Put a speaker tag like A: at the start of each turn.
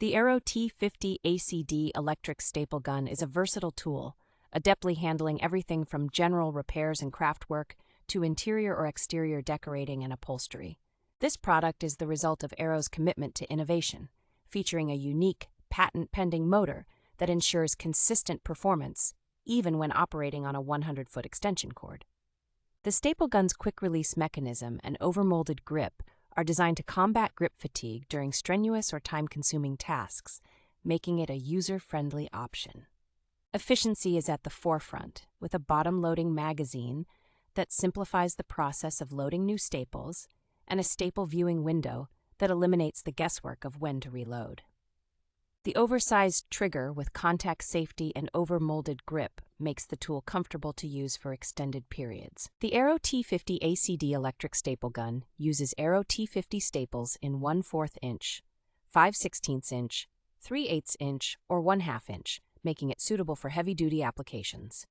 A: The Aero T50ACD electric staple gun is a versatile tool, adeptly handling everything from general repairs and craftwork to interior or exterior decorating and upholstery. This product is the result of Aero's commitment to innovation, featuring a unique, patent-pending motor that ensures consistent performance, even when operating on a 100-foot extension cord. The staple gun's quick-release mechanism and overmolded grip are designed to combat grip fatigue during strenuous or time-consuming tasks, making it a user-friendly option. Efficiency is at the forefront, with a bottom-loading magazine that simplifies the process of loading new staples and a staple viewing window that eliminates the guesswork of when to reload. The oversized trigger with contact safety and overmolded grip makes the tool comfortable to use for extended periods. The Aero T50ACD electric staple gun uses Aero T50 staples in 1/4 inch, 5/16 inch, 3/8 inch, or 1/2 inch, making it suitable for heavy-duty applications.